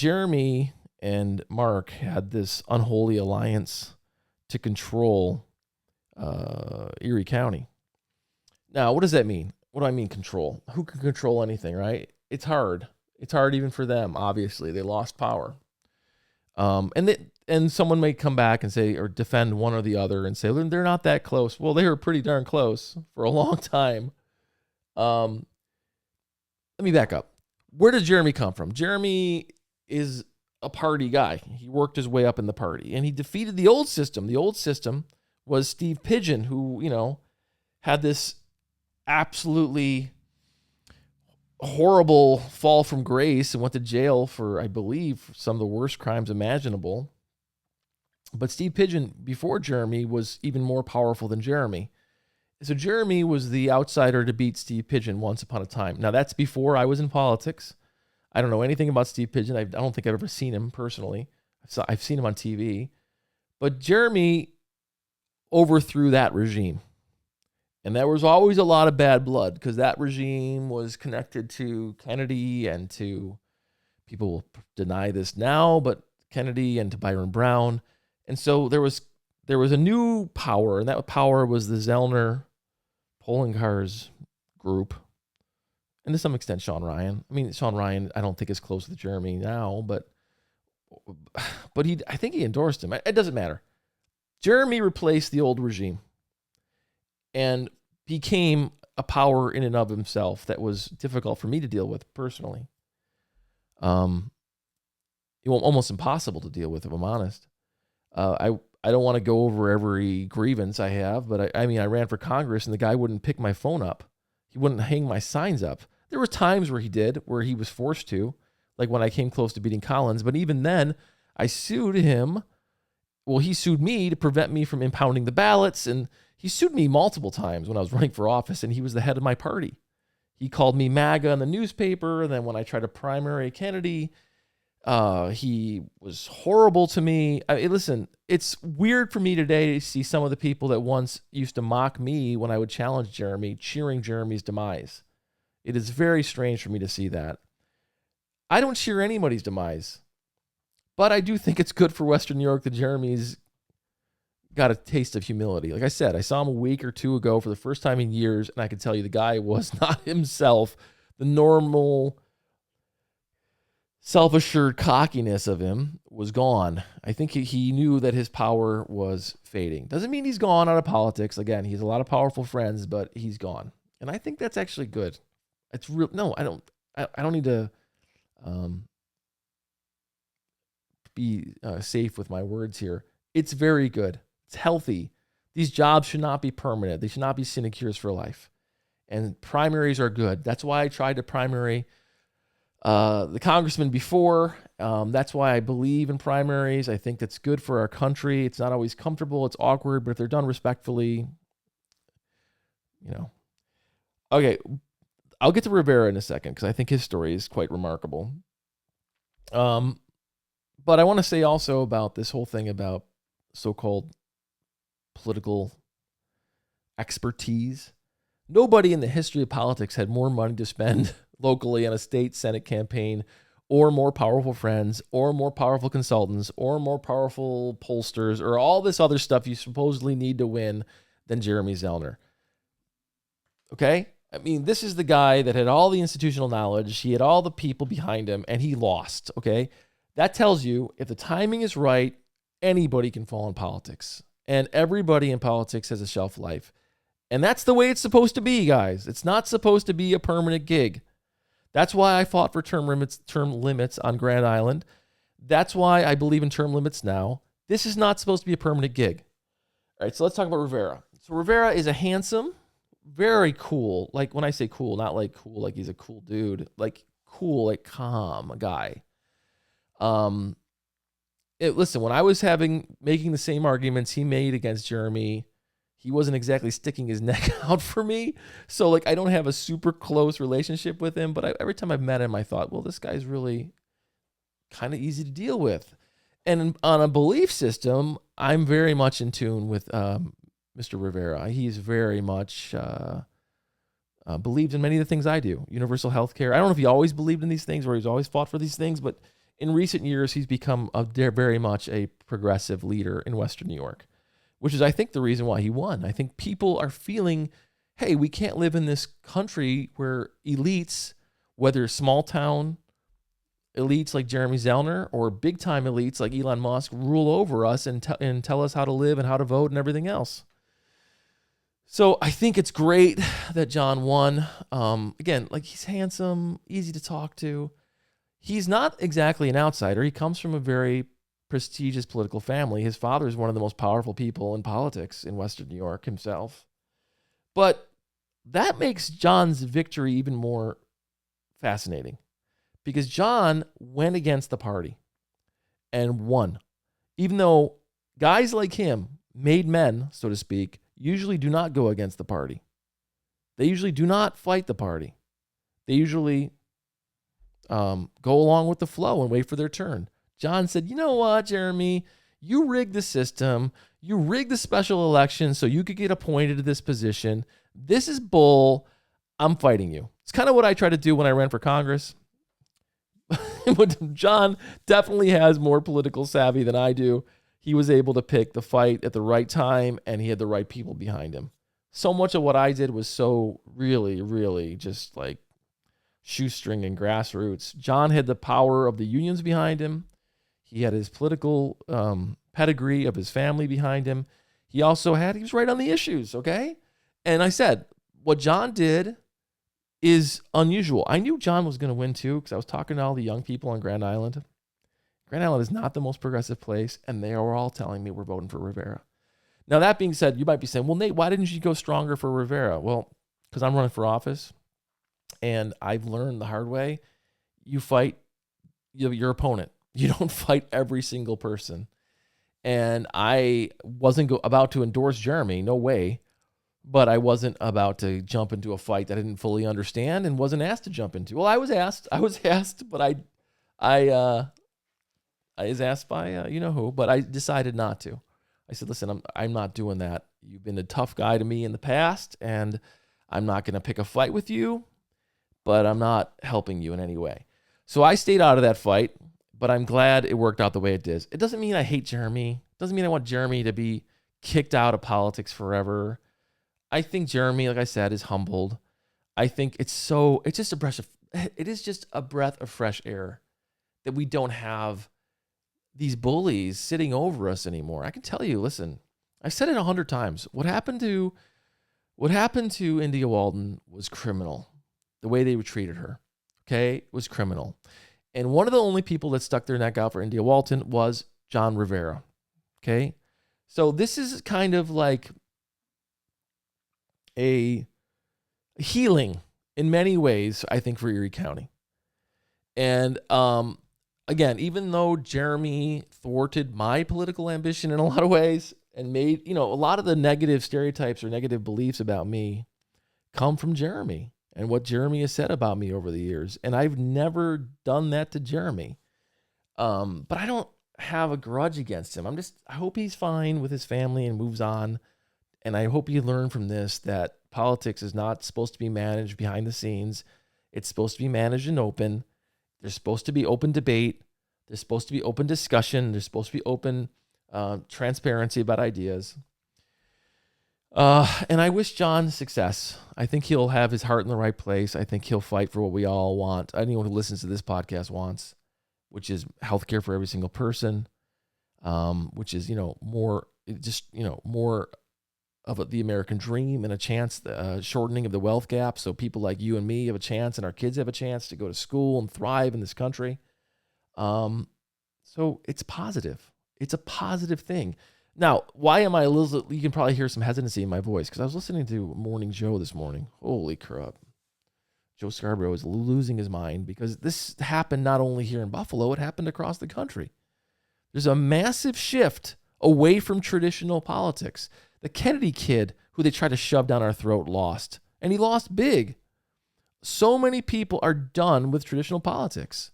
Jeremy and Mark had this unholy alliance to control Erie County. Now, what does that mean? What do I mean control? Who can control anything, right? It's hard. It's hard even for them, obviously. They lost power. And someone may come back and say, or defend one or the other and say, they're not that close. Well, they were pretty darn close for a long time. Let me back up. Where does Jeremy come from? Jeremy is a party guy. He worked his way up in the party, and he defeated the old system. The old system was Steve Pigeon, who, had this absolutely horrible fall from grace and went to jail for, I believe, some of the worst crimes imaginable. But Steve Pigeon, before Jeremy, was even more powerful than Jeremy. So Jeremy was the outsider to beat Steve Pigeon once upon a time. Now, that's before I was in politics. I don't know anything about Steve Pigeon. I don't think I've ever seen him personally. I've seen him on TV. But Jeremy overthrew that regime. And there was always a lot of bad blood because that regime was connected to Kennedy and to, people will deny this now, but Kennedy and to Byron Brown. And so there was a new power, and that power was the Zellner polling cars group. And to some extent, Sean Ryan. I mean, Sean Ryan, I don't think is close to Jeremy now, but I think he endorsed him. It doesn't matter. Jeremy replaced the old regime and became a power in and of himself that was difficult for me to deal with personally. Almost impossible to deal with, if I'm honest. I don't want to go over every grievance I have, but I ran for Congress and the guy wouldn't pick my phone up. He wouldn't hang my signs up. There were times where he was forced to, like when I came close to beating Collins. But even then, I sued him. Well, he sued me to prevent me from impounding the ballots. And he sued me multiple times when I was running for office, and he was the head of my party. He called me MAGA in the newspaper. And then when I tried to primary Kennedy, he was horrible to me. Listen, it's weird for me today to see some of the people that once used to mock me when I would challenge Jeremy, cheering Jeremy's demise. It is very strange for me to see that. I don't cheer anybody's demise, but I do think it's good for Western New York that Jeremy's got a taste of humility. Like I said, I saw him a week or two ago for the first time in years, and I can tell you the guy was not himself. The normal self-assured cockiness of him was gone. I think he knew that his power was fading. Doesn't mean he's gone out of politics. Again, he has a lot of powerful friends, but he's gone. And I think that's actually good. It's real. No, I don't need to be safe with my words here. It's very good. It's healthy. These jobs should not be permanent. They should not be sinecures for life. And primaries are good. That's why I tried to primary the congressman before. That's why I believe in primaries. I think that's good for our country. It's not always comfortable. It's awkward, but if they're done respectfully, Okay, I'll get to Rivera in a second because I think his story is quite remarkable. But I want to say also about this whole thing about so-called political expertise. Nobody in the history of politics had more money to spend locally on a state Senate campaign, or more powerful friends, or more powerful consultants, or more powerful pollsters, or all this other stuff you supposedly need to win than Jeremy Zellner. Okay? I mean, this is the guy that had all the institutional knowledge. He had all the people behind him, and he lost. Okay? That tells you if the timing is right, anybody can fall in politics. And everybody in politics has a shelf life. And that's the way it's supposed to be, guys. It's not supposed to be a permanent gig. That's why I fought for term limits on Grand Island. That's why I believe in term limits now. This is not supposed to be a permanent gig. All right, so let's talk about Rivera. So Rivera is a handsome, very cool, like when I say cool, not like cool like he's a cool dude, like cool, like calm guy. Listen, when I was making the same arguments he made against Jeremy, he wasn't exactly sticking his neck out for me. So like, I don't have a super close relationship with him, but every time I've met him, I thought, well, this guy's really kind of easy to deal with. And on a belief system, I'm very much in tune with Mr. Rivera. He's very much believes in many of the things I do. Universal health care. I don't know if he always believed in these things or he's always fought for these things, but in recent years, he's become very much a progressive leader in Western New York, which is, I think, the reason why he won. I think people are feeling, hey, we can't live in this country where elites, whether small town elites like Jeremy Zellner or big time elites like Elon Musk, rule over us and tell us how to live and how to vote and everything else. So I think it's great that John won. Again, like, he's handsome, easy to talk to. He's not exactly an outsider. He comes from a very prestigious political family. His father is one of the most powerful people in politics in Western New York himself. But that makes John's victory even more fascinating, because John went against the party and won. Even though guys like him, made men, so to speak, usually do not go against the party. They usually do not fight the party. They usually go along with the flow and wait for their turn. John said, you know what, Jeremy, you rigged the system. You rigged the special election so you could get appointed to this position. This is bull. I'm fighting you. It's kind of what I try to do when I ran for Congress. But John definitely has more political savvy than I do. He was able to pick the fight at the right time, and he had the right people behind him. So much of what I did was so really, really just like shoestring and grassroots. John had the power of the unions behind him. He had his political pedigree of his family behind him. He was right on the issues, okay? And I said, what John did is unusual. I knew John was going to win too, because I was talking to all the young people on Grand Island. Grand Island is not the most progressive place, and they were all telling me we're voting for Rivera. Now, that being said, you might be saying, well, Nate, why didn't you go stronger for Rivera? Well, because I'm running for office, and I've learned the hard way. You fight your opponent. You don't fight every single person. And I wasn't about to endorse Jeremy, no way. But I wasn't about to jump into a fight that I didn't fully understand and wasn't asked to jump into. Well, I was asked, but I was asked by you know who, but I decided not to. I said, listen, I'm not doing that. You've been a tough guy to me in the past, and I'm not going to pick a fight with you, but I'm not helping you in any way. So I stayed out of that fight, but I'm glad it worked out the way it did. It doesn't mean I hate Jeremy. It doesn't mean I want Jeremy to be kicked out of politics forever. I think Jeremy, like I said, is humbled. I think it is just a breath of fresh air that we don't have these bullies sitting over us anymore. I can tell you, listen, I've said it 100 times. What happened to India Walden was criminal. The way they treated her, okay, was criminal. And one of the only people that stuck their neck out for India Walton was John Rivera, okay? So this is kind of like a healing in many ways, I think, for Erie County. And again, even though Jeremy thwarted my political ambition in a lot of ways and made, a lot of the negative stereotypes or negative beliefs about me come from Jeremy and what Jeremy has said about me over the years. And I've never done that to Jeremy. But I don't have a grudge against him. I hope he's fine with his family and moves on. And I hope you learn from this that politics is not supposed to be managed behind the scenes. It's supposed to be managed and open. There's supposed to be open debate. There's supposed to be open discussion. There's supposed to be open transparency about ideas. And I wish John success. I think he'll have his heart in the right place. I think he'll fight for what we all want. Anyone who listens to this podcast wants, which is healthcare for every single person, which is, more of the American dream and a chance, shortening of the wealth gap. So people like you and me have a chance, and our kids have a chance to go to school and thrive in this country. So it's positive. It's a positive thing. Now, why am I a little, you can probably hear some hesitancy in my voice because I was listening to Morning Joe this morning. Holy crap. Joe Scarborough is losing his mind because this happened not only here in Buffalo, it happened across the country. There's a massive shift away from traditional politics. The Kennedy kid who they tried to shove down our throat lost, and he lost big. So many people are done with traditional politics.